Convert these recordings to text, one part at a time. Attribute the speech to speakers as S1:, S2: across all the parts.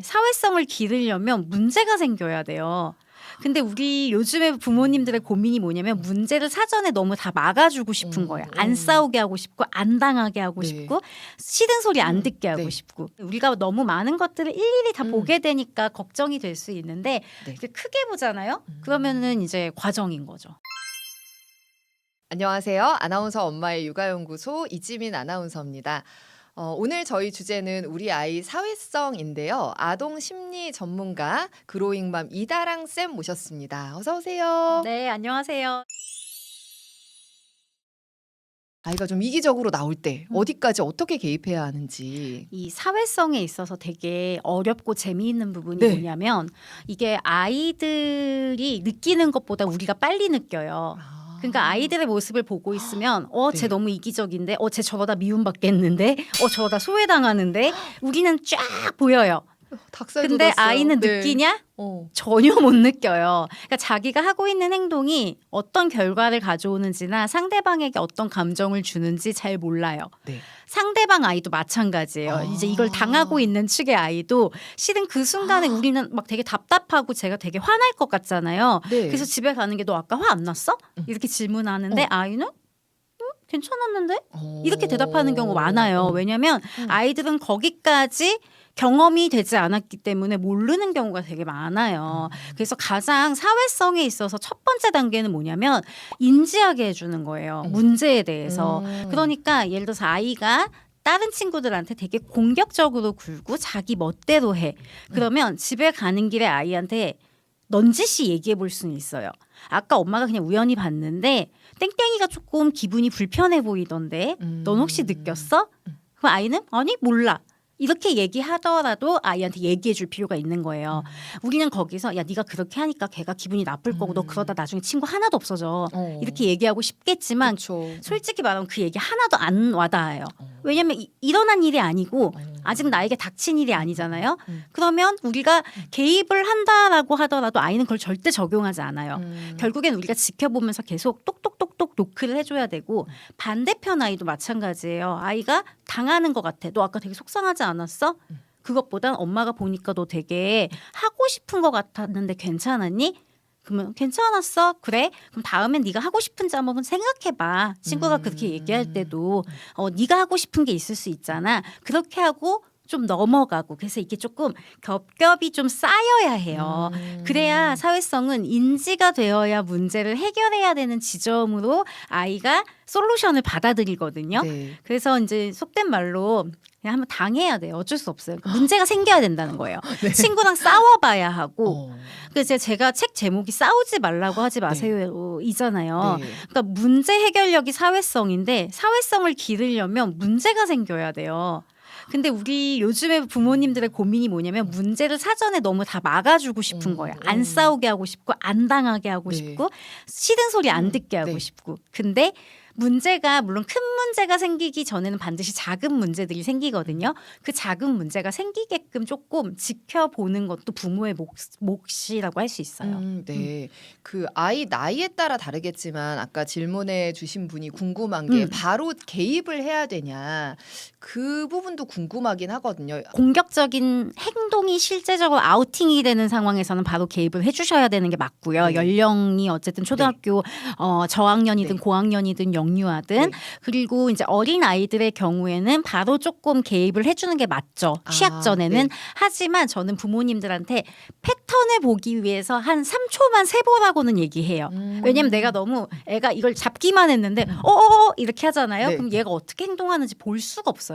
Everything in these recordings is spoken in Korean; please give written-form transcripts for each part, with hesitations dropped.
S1: 사회성을 기르려면 문제가 생겨야 돼요. 근데 우리 요즘에 부모님들의 고민이 뭐냐면 문제를 사전에 너무 다 막아주고 싶은 거예요. 안 싸우게 하고 싶고 안 당하게 하고
S2: 네.
S1: 싶고 싫은 소리 안 듣게 하고
S2: 네.
S1: 싶고 우리가 너무 많은 것들을 일일이 다 보게 되니까 걱정이 될 수 있는데
S2: 네.
S1: 크게 보잖아요. 그러면은 이제 과정인 거죠.
S2: 안녕하세요. 아나운서 엄마의 육아연구소 이지민 아나운서입니다. 오늘 저희 주제는 우리 아이 사회성인데요. 아동 심리 전문가 그로잉맘 이다랑 쌤 모셨습니다. 어서 오세요.
S1: 네, 안녕하세요.
S2: 아이가 좀 이기적으로 나올 때 어디까지 어떻게 개입해야 하는지.
S1: 이 사회성에 있어서 되게 어렵고 재미있는 부분이
S2: 네.
S1: 뭐냐면 이게 아이들이 느끼는 것보다 우리가 빨리 느껴요. 그러니까 아이들의 모습을 보고 있으면 쟤
S2: 네.
S1: 너무 이기적인데 쟤 저러다 미움받겠는데 저러다 소외당하는데 우리는 쫙 보여요.
S2: 닭살
S1: 근데
S2: 돋았어요.
S1: 아이는
S2: 네.
S1: 느끼냐?
S2: 어.
S1: 전혀 못 느껴요. 그러니까 자기가 하고 있는 행동이 어떤 결과를 가져오는지나 상대방에게 어떤 감정을 주는지 잘 몰라요.
S2: 네.
S1: 상대방 아이도 마찬가지예요. 이제 이걸 당하고 있는 측의 아이도 실은 그 순간에 우리는 막 되게 답답하고 제가 되게 화날 것 같잖아요.
S2: 네.
S1: 그래서 집에 가는 게 너 아까 화 안 났어? 이렇게 질문하는데 아이는 괜찮았는데? 이렇게 대답하는 경우가 많아요. 왜냐하면 아이들은 거기까지 경험이 되지 않았기 때문에 모르는 경우가 되게 많아요. 그래서 가장 사회성에 있어서 첫 번째 단계는 뭐냐면 인지하게 해주는 거예요. 문제에 대해서. 그러니까 예를 들어서 아이가 다른 친구들한테 되게 공격적으로 굴고 자기 멋대로 해. 그러면 집에 가는 길에 아이한테 넌지시 얘기해 볼 수는 있어요. 아까 엄마가 그냥 우연히 봤는데 땡땡이가 조금 기분이 불편해 보이던데 넌 혹시 느꼈어? 그럼 아이는 아니 몰라. 이렇게 얘기하더라도 아이한테 얘기해 줄 필요가 있는 거예요. 우리는 거기서 야 네가 그렇게 하니까 걔가 기분이 나쁠 거고 너 그러다 나중에 친구 하나도 없어져. 이렇게 얘기하고 싶겠지만
S2: 그쵸.
S1: 솔직히 말하면 그 얘기 하나도 안 와닿아요. 왜냐하면 일어난 일이 아니고 아직 나에게 닥친 일이 아니잖아요. 그러면 우리가 개입을 한다라고 하더라도 아이는 그걸 절대 적용하지 않아요. 결국엔 우리가 지켜보면서 계속 똑똑똑똑 노크를 해줘야 되고 반대편 아이도 마찬가지예요. 아이가 당하는 것 같아. 너 아까 되게 속상하지 않았어? 그것보단 엄마가 보니까 너 되게 하고 싶은 것 같았는데 괜찮았니? 그러면 괜찮았어. 그래? 그럼 다음엔 네가 하고 싶은지 한번 생각해봐. 친구가 그렇게 얘기할 때도 네가 하고 싶은 게 있을 수 있잖아. 그렇게 하고 좀 넘어가고 그래서 이게 조금 겹겹이 좀 쌓여야 해요. 그래야 사회성은 인지가 되어야 문제를 해결해야 되는 지점으로 아이가 솔루션을 받아들이거든요.
S2: 네.
S1: 그래서 이제 속된 말로 그냥 한번 당해야 돼요. 어쩔 수 없어요. 문제가 생겨야 된다는 거예요. 친구랑 싸워봐야 하고. 그래서 제가 책 제목이 싸우지 말라고 하지 마세요 이잖아요.
S2: 네.
S1: 그러니까 문제 해결력이 사회성인데 사회성을 기르려면 문제가 생겨야 돼요. 근데 우리 요즘에 부모님들의 고민이 뭐냐면 문제를 사전에 너무 다 막아주고 싶은 거예요. 안 싸우게 하고 싶고 안 당하게 하고
S2: 네.
S1: 싶고 싫은 소리 안 듣게 하고
S2: 네.
S1: 싶고. 근데 문제가 물론 큰 문제가 생기기 전에는 반드시 작은 문제들이 생기거든요. 그 작은 문제가 생기게끔 조금 지켜보는 것도 부모의 몫이라고 할 수 있어요.
S2: 네. 그 아이 나이에 따라 다르겠지만 아까 질문해 주신 분이 궁금한 게 바로 개입을 해야 되냐. 그 부분도 궁금하긴 하거든요.
S1: 공격적인 행동이 실제적으로 아우팅이 되는 상황에서는 바로 개입을 해주셔야 되는 게 맞고요.
S2: 네.
S1: 연령이 어쨌든 초등학교 저학년이든
S2: 네.
S1: 고학년이든 영유아든
S2: 네.
S1: 그리고 이제 어린 아이들의 경우에는 바로 조금 개입을 해주는 게 맞죠. 취약 전에는.
S2: 네.
S1: 하지만 저는 부모님들한테 패턴을 보기 위해서 한 3초만 세보라고는 얘기해요. 왜냐면 내가 너무 애가 이걸 잡기만 했는데 이렇게 하잖아요.
S2: 네.
S1: 그럼 얘가 어떻게 행동하는지 볼 수가 없어요.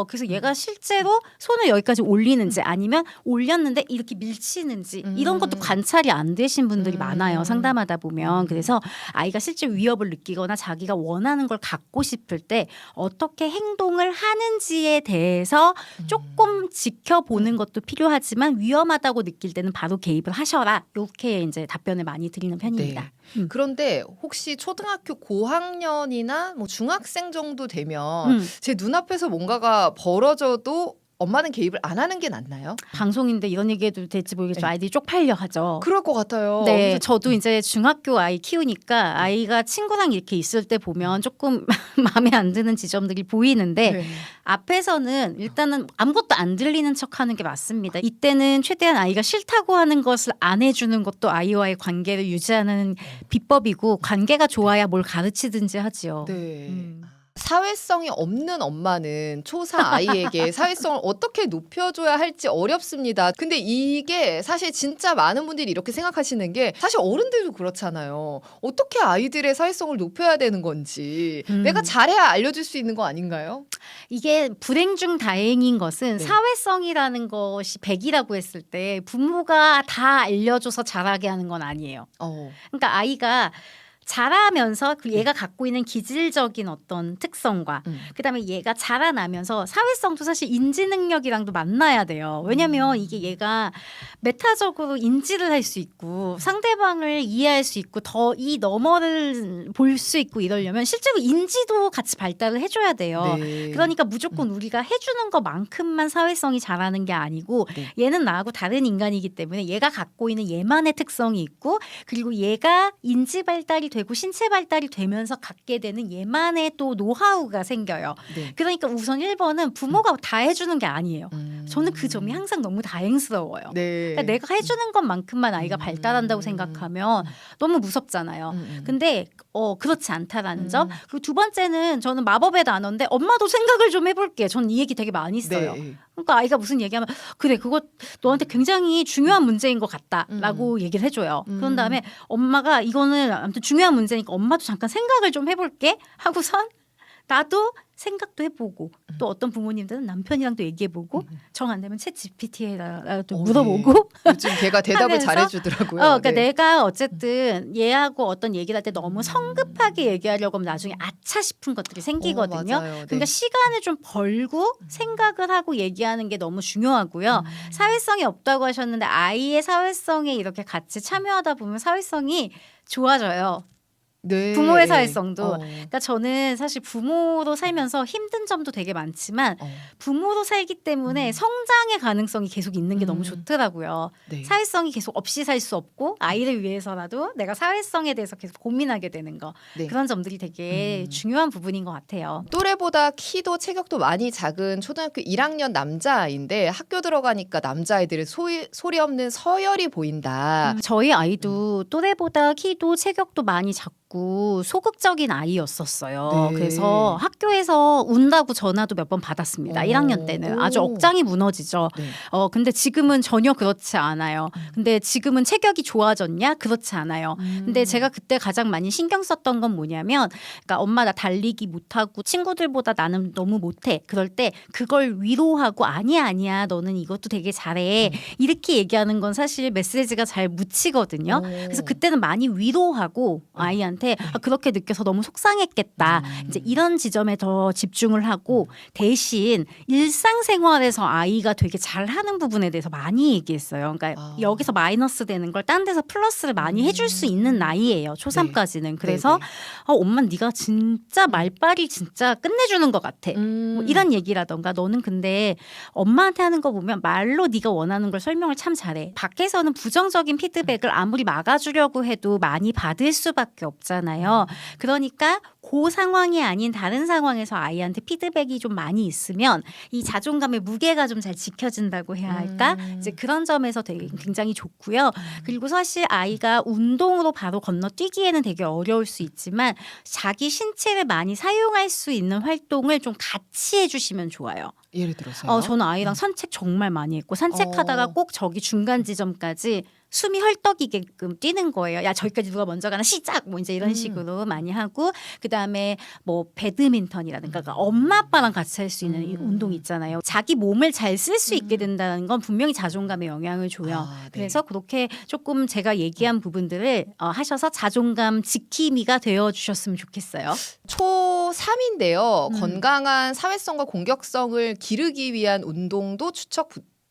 S1: 그래서 얘가 실제로 손을 여기까지 올리는지 아니면 올렸는데 이렇게 밀치는지 이런 것도 관찰이 안 되신 분들이 많아요. 상담하다 보면. 그래서 아이가 실제 위협을 느끼거나 자기가 원하는 걸 갖고 싶을 때 어떻게 행동을 하는지에 대해서 조금 지켜보는 것도 필요하지만 위험하다고 느낄 때는 바로 개입을 하셔라. 이렇게 이제 답변을 많이 드리는 편입니다.
S2: 그런데 혹시 초등학교 고학년이나 뭐 중학생 정도 되면 제 눈앞에서 뭔가가 벌어져도 엄마는 개입을 안 하는 게 낫나요?
S1: 방송인데 이런 얘기해도 될지 모르겠지만
S2: 네.
S1: 아이들이 쪽팔려 하죠.
S2: 그럴 것 같아요.
S1: 네,
S2: 그래서
S1: 저도 이제 중학교 아이 키우니까 아이가 친구랑 이렇게 있을 때 보면 조금 마음에 안 드는 지점들이 보이는데
S2: 네.
S1: 앞에서는 일단은 아무것도 안 들리는 척하는 게 맞습니다. 이때는 최대한 아이가 싫다고 하는 것을 안 해주는 것도 아이와의 관계를 유지하는 비법이고 관계가 좋아야 뭘 가르치든지 하지요.
S2: 네. 사회성이 없는 엄마는 초사 아이에게 사회성을 어떻게 높여줘야 할지 어렵습니다. 근데 이게 사실 진짜 많은 분들이 이렇게 생각하시는 게 사실 어른들도 그렇잖아요. 어떻게 아이들의 사회성을 높여야 되는 건지 내가 잘해야 알려줄 수 있는 거 아닌가요?
S1: 이게 불행 중 다행인 것은
S2: 네.
S1: 사회성이라는 것이 100이라고 했을 때 부모가 다 알려줘서 잘하게 하는 건 아니에요. 그러니까 아이가 자라면서 그 얘가 갖고 있는 기질적인 어떤 특성과 그다음에 얘가 자라나면서 사회성도 사실 인지 능력이랑도 만나야 돼요. 왜냐하면 이게 얘가 메타적으로 인지를 할 수 있고 상대방을 이해할 수 있고 더 이 너머를 볼 수 있고 이러려면 실제로 인지도 같이 발달을 해줘야 돼요.
S2: 네.
S1: 그러니까 무조건 우리가 해주는 것만큼만 사회성이 자라는 게 아니고
S2: 네.
S1: 얘는 나하고 다른 인간이기 때문에 얘가 갖고 있는 얘만의 특성이 있고 그리고 얘가 인지 발달이 되고 신체 발달이 되면서 갖게 되는 얘만의 또 노하우가 생겨요.
S2: 네.
S1: 그러니까 우선 1번은 부모가 다 해주는 게 아니에요. 저는 그 점이 항상 너무 다행스러워요.
S2: 네.
S1: 그러니까 내가 해주는 것만큼만 아이가 발달한다고 생각하면 너무 무섭잖아요. 근데 그렇지 않다라는 점. 그리고 두 번째는 저는 마법의 단어인데 엄마도 생각을 좀 해볼게. 저는 이 얘기 되게 많이 써요.
S2: 네.
S1: 그러니까 아이가 무슨 얘기하면 그래 그거 너한테 굉장히 중요한 문제인 것 같다라고 얘기를 해줘요. 그런 다음에 엄마가 이거는 아무튼 중요한 문제니까 엄마도 잠깐 생각을 좀 해볼게 하고선 나도 생각도 해보고 또 어떤 부모님들은 남편이랑도 얘기해보고 정 안 되면 챗 GPT에라도 물어보고
S2: 네. 요즘 걔가 대답을
S1: 하면서
S2: 잘해주더라고요.
S1: 그러니까
S2: 네.
S1: 내가 어쨌든 얘하고 어떤 얘기를 할 때 너무 성급하게 얘기하려고 하면 나중에 아차 싶은 것들이 생기거든요.
S2: 맞아요. 네.
S1: 그러니까 시간을 좀 벌고 생각을 하고 얘기하는 게 너무 중요하고요. 사회성이 없다고 하셨는데 아이의 사회성에 이렇게 같이 참여하다 보면 사회성이 좋아져요.
S2: 네.
S1: 부모의 사회성도.
S2: 어.
S1: 그러니까 저는 사실 부모로 살면서 힘든 점도 되게 많지만 부모로 살기 때문에 성장의 가능성이 계속 있는 게 너무 좋더라고요.
S2: 네.
S1: 사회성이 계속 없이 살 수 없고 아이를 위해서라도 내가 사회성에 대해서 계속 고민하게 되는 거.
S2: 네.
S1: 그런 점들이 되게 중요한 부분인 것 같아요.
S2: 또래보다 키도 체격도 많이 작은 초등학교 1학년 남자아이인데 학교 들어가니까 남자아이들의 소리 없는 서열이 보인다.
S1: 저희 아이도 또래보다 키도 체격도 많이 작고 소극적인 아이였었어요.
S2: 네.
S1: 그래서 학교에서 운다고 전화도 몇 번 받았습니다. 1학년 때는 아주 억장이 무너지죠.
S2: 네.
S1: 근데 지금은 전혀 그렇지 않아요. 근데 지금은 체격이 좋아졌냐? 그렇지 않아요. 근데 제가 그때 가장 많이 신경 썼던 건 뭐냐면 그러니까 엄마 나 달리기 못하고 친구들보다 나는 너무 못해. 그럴 때 그걸 위로하고 아니야 너는 이것도 되게 잘해. 이렇게 얘기하는 건 사실 메시지가 잘 묻히거든요. 그래서 그때는 많이 위로하고 아이한테 그렇게 느껴서 너무 속상했겠다. 이제 이런 지점에 더 집중을 하고 대신 일상생활에서 아이가 되게 잘하는 부분에 대해서 많이 얘기했어요. 그러니까 여기서 마이너스 되는 걸 딴 데서 플러스를 많이 해줄 수 있는 나이예요. 초3까지는. 그래서 엄마 네가 진짜 말빨이 진짜 끝내주는 것 같아. 뭐 이런 얘기라던가 너는 근데 엄마한테 하는 거 보면 말로 네가 원하는 걸 설명을 참 잘해. 밖에서는 부정적인 피드백을 아무리 막아주려고 해도 많이 받을 수밖에 없잖아요. 그러니까 그 상황이 아닌 다른 상황에서 아이한테 피드백이 좀 많이 있으면 이 자존감의 무게가 좀 잘 지켜진다고 해야 할까? 이제 그런 점에서 되게 굉장히 좋고요. 그리고 사실 아이가 운동으로 바로 건너뛰기에는 되게 어려울 수 있지만 자기 신체를 많이 사용할 수 있는 활동을 좀 같이 해주시면 좋아요.
S2: 예를 들어서요?
S1: 저는 아이랑 산책 정말 많이 했고 산책하다가 꼭 저기 중간 지점까지 숨이 헐떡이게끔 뛰는 거예요. 야 저기까지 누가 먼저 가나 시작 뭐 이제 이런 식으로 많이 하고 그다음에 뭐 배드민턴이라든가 그러니까 엄마 아빠랑 같이 할 수 있는 이 운동 있잖아요. 자기 몸을 잘 쓸 수 있게 된다는 건 분명히 자존감에 영향을 줘요.
S2: 네.
S1: 그래서 그렇게 조금 제가 얘기한 부분들을 하셔서 자존감 지킴이가 되어주셨으면 좋겠어요.
S2: 초3인데요. 건강한 사회성과 공격성을 기르기 위한 운동도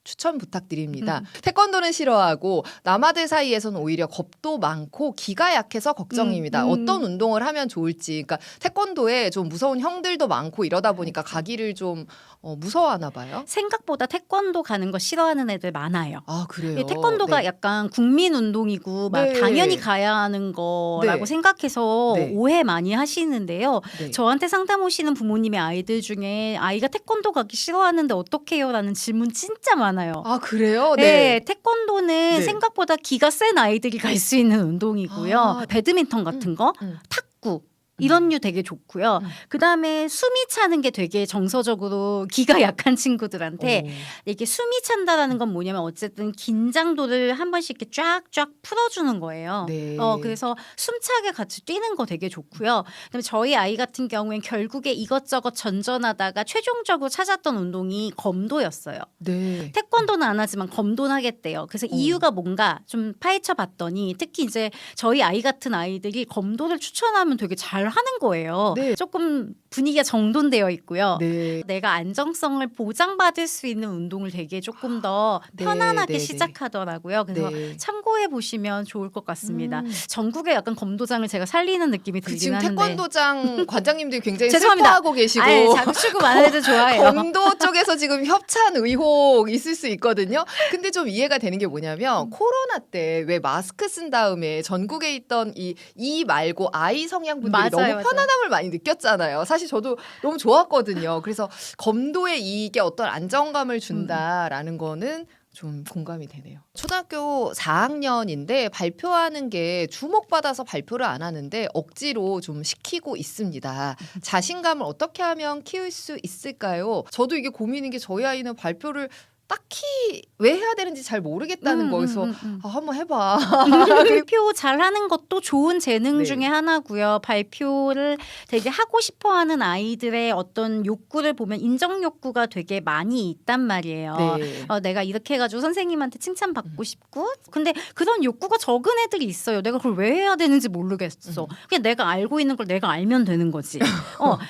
S2: 추천 부탁드립니다. 태권도는 싫어하고 남아들 사이에서는 오히려 겁도 많고 기가 약해서 걱정입니다. 어떤 운동을 하면 좋을지. 그러니까 태권도에 좀 무서운 형들도 많고 이러다 보니까 가기를 좀 무서워하나 봐요.
S1: 생각보다 태권도 가는 거 싫어하는 애들 많아요.
S2: 아 그래요?
S1: 태권도가
S2: 네.
S1: 약간 국민 운동이고 막
S2: 네.
S1: 당연히 가야 하는 거라고
S2: 네.
S1: 생각해서
S2: 네.
S1: 오해 많이 하시는데요.
S2: 네.
S1: 저한테 상담 오시는 부모님의 아이들 중에 아이가 태권도 가기 싫어하는데 어떡해요? 라는 질문 진짜 많아요.
S2: 아 그래요?
S1: 네, 태권도는
S2: 네.
S1: 생각보다 기가 센 아이들이 갈 수 있는 운동이고요.
S2: 아.
S1: 배드민턴 같은 거, 탁구 이런 류 되게 좋고요. 그다음에 숨이 차는 게 되게 정서적으로 기가 약한 친구들한테 이게 숨이 찬다라는 건 뭐냐면 어쨌든 긴장도를 한 번씩 이렇게 쫙쫙 풀어주는 거예요.
S2: 네.
S1: 그래서 숨차게 같이 뛰는 거 되게 좋고요. 그다음에 저희 아이 같은 경우엔 결국에 이것저것 전전하다가 최종적으로 찾았던 운동이 검도였어요.
S2: 네.
S1: 태권도는 안 하지만 검도는 하겠대요. 그래서 이유가 뭔가 좀 파헤쳐 봤더니 특히 이제 저희 아이 같은 아이들이 검도를 추천하면 되게 잘 하는 거예요.
S2: 네.
S1: 조금 분위기가 정돈되어 있고요.
S2: 네.
S1: 내가 안정성을 보장받을 수 있는 운동을 되게 조금 더
S2: 네,
S1: 편안하게
S2: 네,
S1: 시작하더라고요. 그래서
S2: 네.
S1: 참고해 보시면 좋을 것 같습니다. 전국에 약간 검도장을 제가 살리는 느낌이 들긴
S2: 지금
S1: 하는데.
S2: 태권도장 관장님들이 굉장히
S1: 죄송합니다.
S2: 슬퍼하고 계시고
S1: 아예 자극주고 많은 애들 좋아해요.
S2: 검도 쪽에서 지금 협찬 의혹 있을 수 있거든요. 근데 좀 이해가 되는 게 뭐냐면 코로나 때 왜 마스크 쓴 다음에 전국에 있던 이 말고 아이 성향분들이 너무
S1: 맞아요.
S2: 편안함을 많이 느꼈잖아요. 사실 저도 너무 좋았거든요. 그래서 검도에 이게 어떤 안정감을 준다라는 거는 좀 공감이 되네요. 초등학교 4학년인데 발표하는 게 주목받아서 발표를 안 하는데 억지로 좀 시키고 있습니다. 자신감을 어떻게 하면 키울 수 있을까요? 저도 이게 고민인 게 저희 아이는 발표를 딱히 왜 해야 되는지 잘 모르겠다는 거에서 아, 한번 해봐.
S1: 발표 잘하는 것도 좋은 재능
S2: 네.
S1: 중에 하나고요. 발표를 되게 하고 싶어하는 아이들의 어떤 욕구를 보면 인정 욕구가 되게 많이 있단 말이에요.
S2: 네.
S1: 내가 이렇게 해가지고 선생님한테 칭찬받고 싶고 근데 그런 욕구가 적은 애들이 있어요. 내가 그걸 왜 해야 되는지 모르겠어. 그냥 내가 알고 있는 걸 내가 알면 되는 거지.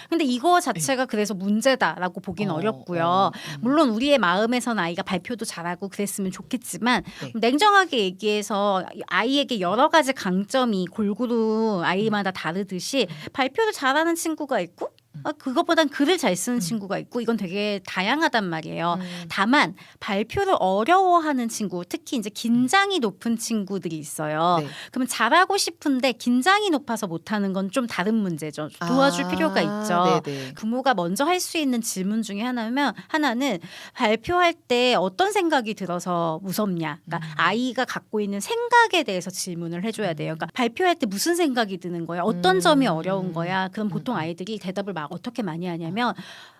S1: 근데 이거 자체가 그래서 문제다라고 보긴 어렵고요. 물론 우리의 마음에서는 아이가 발표도 잘하고 그랬으면 좋겠지만
S2: 네.
S1: 냉정하게 얘기해서 아이에게 여러 가지 강점이 골고루 아이마다 다르듯이 발표를 잘하는 친구가 있고 그것보단 글을 잘 쓰는 친구가 있고 이건 되게 다양하단 말이에요. 다만 발표를 어려워하는 친구, 특히 이제 긴장이 높은 친구들이 있어요.
S2: 네.
S1: 그러면 잘하고 싶은데 긴장이 높아서 못하는 건 좀 다른 문제죠. 도와줄 필요가 있죠.
S2: 네네.
S1: 부모가 먼저 할 수 있는 질문 중에 하나는 발표할 때 어떤 생각이 들어서 무섭냐. 그러니까 아이가 갖고 있는 생각에 대해서 질문을 해줘야 돼요. 그러니까 발표할 때 무슨 생각이 드는 거야? 어떤 점이 어려운 거야? 그럼 보통 아이들이 대답을 막 어떻게 많이 하냐면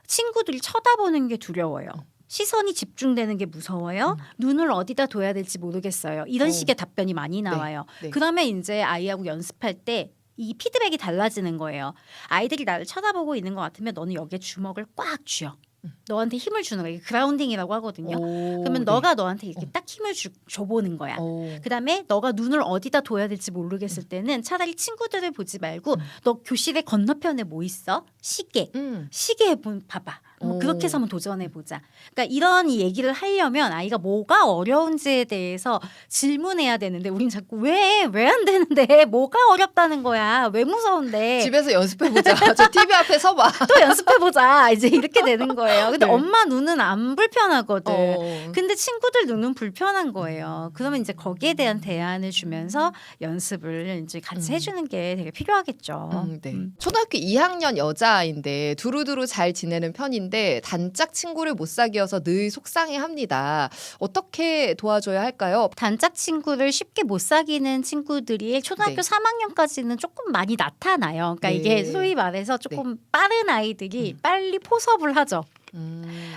S1: 친구들이 쳐다보는 게 두려워요. 시선이 집중되는 게 무서워요. 눈을 어디다 둬야 될지 모르겠어요. 이런 식의 답변이 많이 나와요.
S2: 네.
S1: 그다음에 이제 아이하고 연습할 때 이 피드백이 달라지는 거예요. 아이들이 나를 쳐다보고 있는 것 같으면 너는 여기에 주먹을 꽉 쥐어. 너한테 힘을 주는 거예요. 이게 그라운딩이라고 하거든요. 그러면 너가 너한테 이렇게 딱 힘을 줘보는 거야. 그다음에 너가 눈을 어디다 둬야 될지 모르겠을 때는 차라리 친구들을 보지 말고 너 교실의 건너편에 뭐 있어? 시계. 시계 봐봐. 뭐 그렇게 해서 한번 도전해보자. 그러니까 이런 얘기를 하려면 아이가 뭐가 어려운지에 대해서 질문해야 되는데 우린 자꾸 왜 안 되는데 뭐가 어렵다는 거야. 왜 무서운데.
S2: 집에서 연습해보자. 저 TV 앞에 서봐.
S1: 또 연습해보자. 이제 이렇게 되는 거예요. 근데
S2: 네.
S1: 엄마 눈은 안 불편하거든. 근데 친구들 눈은 불편한 거예요. 그러면 이제 거기에 대한 대안을 주면서 연습을 이제 같이 해주는 게 되게 필요하겠죠.
S2: 네. 초등학교 2학년 여자아이인데 두루두루 잘 지내는 편인데 단짝 친구를 못 사귀어서 늘 속상해합니다. 어떻게 도와줘야 할까요?
S1: 단짝 친구를 쉽게 못 사귀는 친구들이 초등학교
S2: 네.
S1: 3학년까지는 조금 많이 나타나요. 그러니까
S2: 네.
S1: 이게 소위 말해서 조금 빠른 아이들이 빨리 포섭을 하죠.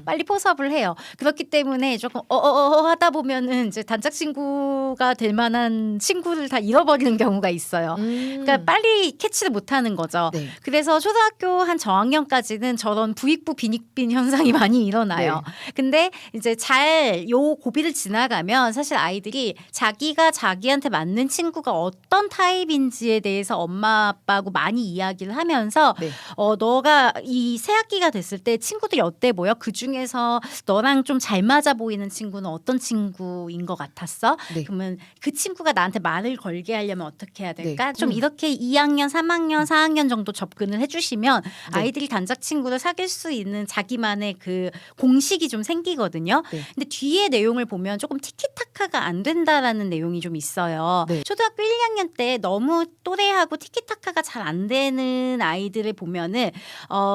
S1: 빨리 포섭을 해요. 그렇기 때문에 조금 하다 보면은 이제 단짝 친구가 될 만한 친구를 다 잃어버리는 경우가 있어요. 그러니까 빨리 캐치를 못하는 거죠.
S2: 네.
S1: 그래서 초등학교 한 저학년까지는 저런 부익부 빈익빈 현상이 많이 일어나요. 근데 이제 잘 요 고비를 지나가면 사실 아이들이 자기가 자기한테 맞는 친구가 어떤 타입인지에 대해서 엄마 아빠하고 많이 이야기를 하면서
S2: 네.
S1: 너가 이 새 학기가 됐을 때 친구들이 어땠는지 어때 보여? 그 중에서 너랑 좀 잘 맞아 보이는 친구는 어떤 친구인 것 같았어?
S2: 네.
S1: 그러면 그 친구가 나한테 말을 걸게 하려면 어떻게 해야 될까?
S2: 네.
S1: 좀 이렇게 2학년, 3학년, 4학년 정도 접근을 해주시면
S2: 네.
S1: 아이들이 단짝 친구를 사귈 수 있는 자기만의 그 공식이 좀 생기거든요.
S2: 네.
S1: 근데 뒤에 내용을 보면 조금 티키타카가 안 된다라는 내용이 좀 있어요.
S2: 네.
S1: 초등학교 1, 2학년 때 너무 또래하고 티키타카가 잘 안 되는 아이들을 보면은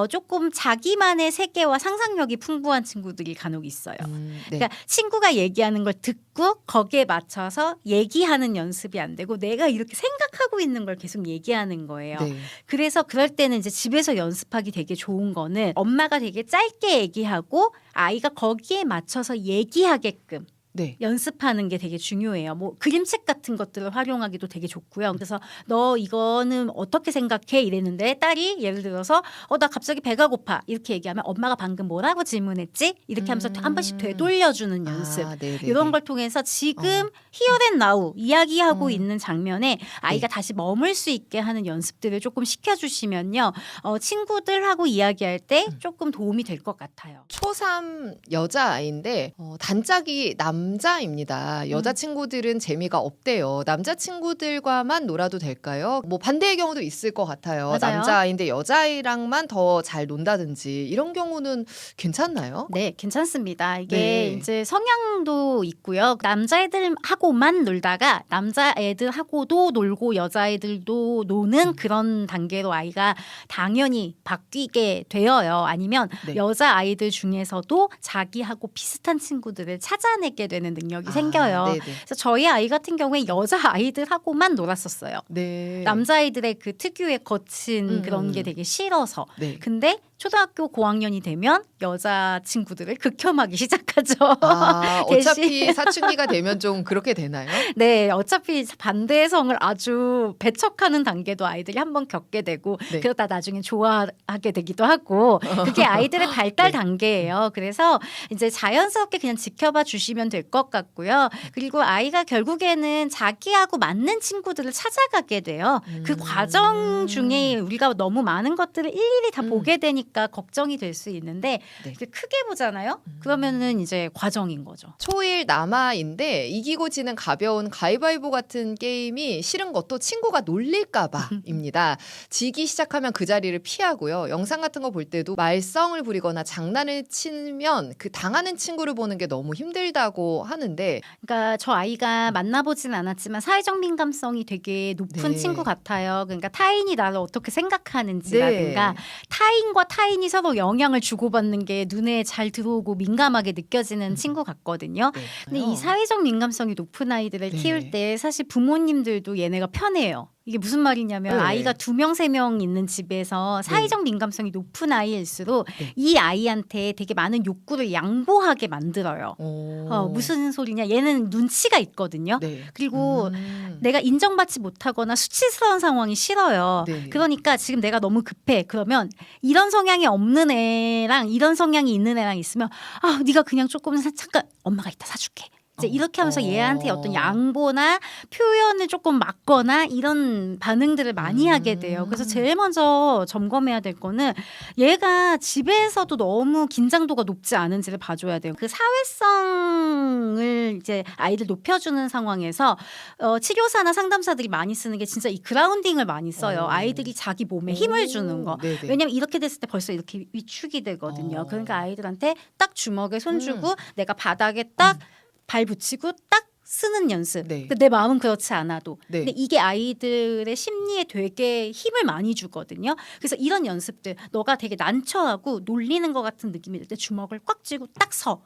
S1: 조금 자기만의 세계와 상상력이 풍부한 친구들이 간혹 있어요.
S2: 네.
S1: 그러니까 친구가 얘기하는 걸 듣고 거기에 맞춰서 얘기하는 연습이 안 되고 내가 이렇게 생각하고 있는 걸 계속 얘기하는 거예요.
S2: 네.
S1: 그래서 그럴 때는 이제 집에서 연습하기 되게 좋은 거는 엄마가 되게 짧게 얘기하고 아이가 거기에 맞춰서 얘기하게끔
S2: 네.
S1: 연습하는 게 되게 중요해요. 뭐 그림책 같은 것들을 활용하기도 되게 좋고요. 그래서 너 이거는 어떻게 생각해? 이랬는데 딸이 예를 들어서 나 갑자기 배가 고파 이렇게 얘기하면 엄마가 방금 뭐라고 질문했지? 이렇게 하면서 한 번씩 되돌려주는 연습.
S2: 네네네.
S1: 이런 걸 통해서 지금 here and now 이야기하고
S2: 음.
S1: 있는 장면에 아이가
S2: 네.
S1: 다시 머물 수 있게 하는 연습들을 조금 시켜주시면요. 친구들하고 이야기할 때 조금 도움이 될 것 같아요.
S2: 초3 여자아이인데 단짝이 남자입니다. 여자친구들은 재미가 없대요. 남자친구들과만 놀아도 될까요? 뭐 반대의 경우도 있을 것 같아요.
S1: 맞아요.
S2: 남자아이인데 여자아이랑만 더 잘 논다든지 이런 경우는 괜찮나요?
S1: 네, 괜찮습니다. 이게
S2: 네.
S1: 이제 성향도 있고요. 남자애들하고만 놀다가 남자애들하고도 놀고 여자애들도 노는 그런 단계로 아이가 당연히 바뀌게 되어요. 아니면
S2: 네.
S1: 여자아이들 중에서도 자기하고 비슷한 친구들을 찾아내게 되는 능력이 생겨요.
S2: 네네.
S1: 그래서 저희 아이 같은 경우에 여자아이들하고만 놀았었어요.
S2: 네.
S1: 남자아이들의 그 특유의 거친 그런
S2: 음.
S1: 게 되게 싫어서.
S2: 네.
S1: 근데 초등학교 고학년이 되면 여자 친구들을 극혐하기 시작하죠.
S2: 어차피 사춘기가 되면 좀 그렇게 되나요?
S1: 네, 어차피 반대의 성을 아주 배척하는 단계도 아이들이 한번 겪게 되고
S2: 네.
S1: 그러다 나중에 좋아하게 되기도 하고 그게 아이들의 발달
S2: 네.
S1: 단계예요. 그래서 이제 자연스럽게 그냥 지켜봐 주시면 될 것 같고요. 그리고 아이가 결국에는 자기하고 맞는 친구들을 찾아가게 돼요. 그 과정 중에 우리가 너무 많은 것들을 일일이 다 보게 되니까 걱정이 될 수 있는데
S2: 네.
S1: 크게 보잖아요. 그러면은 이제 과정인 거죠.
S2: 초1 남아인데 이기고 지는 가벼운 가위바위보 같은 게임이 싫은 것도 친구가 놀릴까봐입니다. 지기 시작하면 그 자리를 피하고요. 영상 같은 거 볼 때도 말썽을 부리거나 장난을 치면 그 당하는 친구를 보는 게 너무 힘들다고 하는데
S1: 그러니까 저 아이가 만나보진 않았지만 사회적 민감성이 되게 높은
S2: 네.
S1: 친구 같아요. 그러니까 타인이 나를 어떻게 생각하는지라든가
S2: 네.
S1: 타인과 타인이 서로 영향을 주고받는 게 눈에 잘 들어오고 민감하게 느껴지는 친구 같거든요.
S2: 네.
S1: 근데 이 사회적 민감성이 높은 아이들을
S2: 네.
S1: 키울 때 사실 부모님들도 얘네가 편해요. 이게 무슨 말이냐면
S2: 네.
S1: 아이가 2명, 3명 있는 집에서 사회적 민감성이 높은 아이일수록
S2: 네.
S1: 이 아이한테 되게 많은 욕구를 양보하게 만들어요. 무슨 소리냐? 얘는 눈치가 있거든요.
S2: 네.
S1: 그리고 내가 인정받지 못하거나 수치스러운 상황이 싫어요.
S2: 네.
S1: 그러니까 지금 내가 너무 급해. 그러면 이런 성향이 없는 애랑 이런 성향이 있는 애랑 있으면 네가 그냥 조금 잠깐 엄마가 이따 사줄게. 이제 이렇게 하면서 얘한테 어떤 양보나 표현을 조금 막거나 이런 반응들을 많이 하게 돼요. 그래서 제일 먼저 점검해야 될 거는 얘가 집에서도 너무 긴장도가 높지 않은지를 봐줘야 돼요. 그 사회성을 이제 아이들 높여주는 상황에서 치료사나 상담사들이 많이 쓰는 게 진짜 이 그라운딩을 많이 써요. 아이들이 자기 몸에 힘을 주는 거.
S2: 네네.
S1: 왜냐면 이렇게 됐을 때 벌써 이렇게 위축이 되거든요. 그러니까 아이들한테 딱 주먹에 손 주고 내가 바닥에 딱 발 붙이고 딱 쓰는 연습.
S2: 네.
S1: 근데 내 마음은 그렇지 않아도.
S2: 네.
S1: 근데 이게 아이들의 심리에 되게 힘을 많이 주거든요. 그래서 이런 연습들 너가 되게 난처하고 놀리는 것 같은 느낌이 들 때 주먹을 꽉 쥐고 딱 서.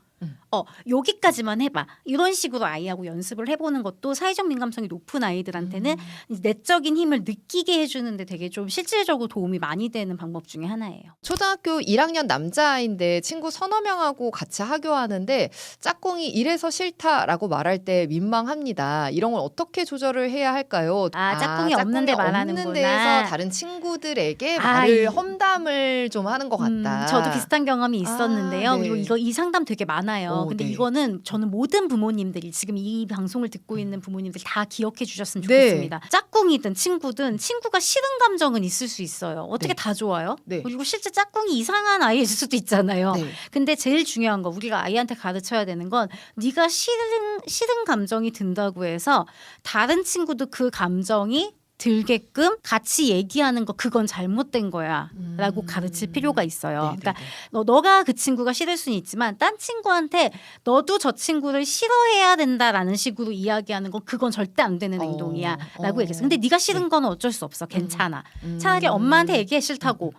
S1: 여기까지만 해봐. 이런 식으로 아이하고 연습을 해보는 것도 사회적 민감성이 높은 아이들한테는 내적인 힘을 느끼게 해주는데 되게 좀 실질적으로 도움이 많이 되는 방법 중에 하나예요.
S2: 초등학교 1학년 남자아이인데 친구 서너 명하고 같이 하교하는데 짝꿍이 이래서 싫다라고 말할 때 민망합니다. 이런 걸 어떻게 조절을 해야 할까요?
S1: 짝꿍이 없는데 말하는구나.
S2: 없는 데에서 다른 친구들에게 말을 험담을 좀 하는 것 같다.
S1: 저도 비슷한 경험이 있었는데요.
S2: 네.
S1: 그리고 이 상담 되게 많은 많아요. 근데
S2: 네.
S1: 이거는 저는 모든 부모님들이 지금 이 방송을 듣고 있는 부모님들 다 기억해 주셨으면
S2: 네.
S1: 좋겠습니다. 짝꿍이든 친구든 친구가 싫은 감정은 있을 수 있어요. 어떻게
S2: 네.
S1: 다 좋아요?
S2: 네.
S1: 그리고 실제 짝꿍이 이상한 아이일 수도 있잖아요.
S2: 네.
S1: 근데 제일 중요한 거 우리가 아이한테 가르쳐야 되는 건 네가 싫은 감정이 든다고 해서 다른 친구도 그 감정이 들게끔 같이 얘기하는 거 그건 잘못된 거야 라고 가르칠 필요가 있어요.
S2: 네,
S1: 그러니까
S2: 네,
S1: 너가 그 친구가 싫을 수는 있지만 딴 친구한테 너도 저 친구를 싫어해야 된다라는 식으로 이야기하는 건 그건 절대 안 되는 행동이야 라고 얘기했어요. 근데 네가 싫은 건 어쩔 수 없어. 괜찮아. 차라리 엄마한테 얘기해 싫다고.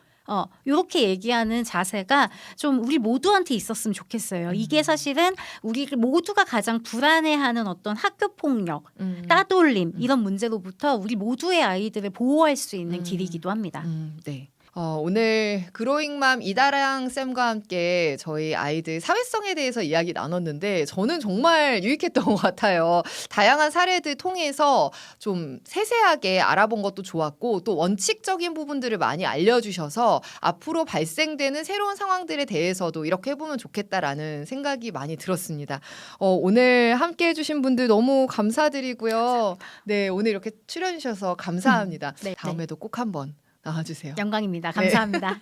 S1: 요렇게 얘기하는 자세가 좀 우리 모두한테 있었으면 좋겠어요. 이게 사실은 우리 모두가 가장 불안해하는 어떤 학교 폭력, 따돌림 이런 문제로부터 우리 모두의 아이들을 보호할 수 있는 길이기도 합니다.
S2: 네. 오늘 그로잉맘 이다랑 쌤과 함께 저희 아이들 사회성에 대해서 이야기 나눴는데 저는 정말 유익했던 것 같아요. 다양한 사례들 통해서 좀 세세하게 알아본 것도 좋았고 또 원칙적인 부분들을 많이 알려주셔서 앞으로 발생되는 새로운 상황들에 대해서도 이렇게 해보면 좋겠다라는 생각이 많이 들었습니다. 오늘 함께 해주신 분들 너무 감사드리고요. 감사합니다. 네, 오늘 이렇게 출연해주셔서 감사합니다.
S1: 네,
S2: 다음에도 꼭 한번 나와주세요.
S1: 영광입니다. 감사합니다.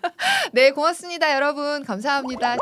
S2: 네, 고맙습니다, 여러분. 감사합니다.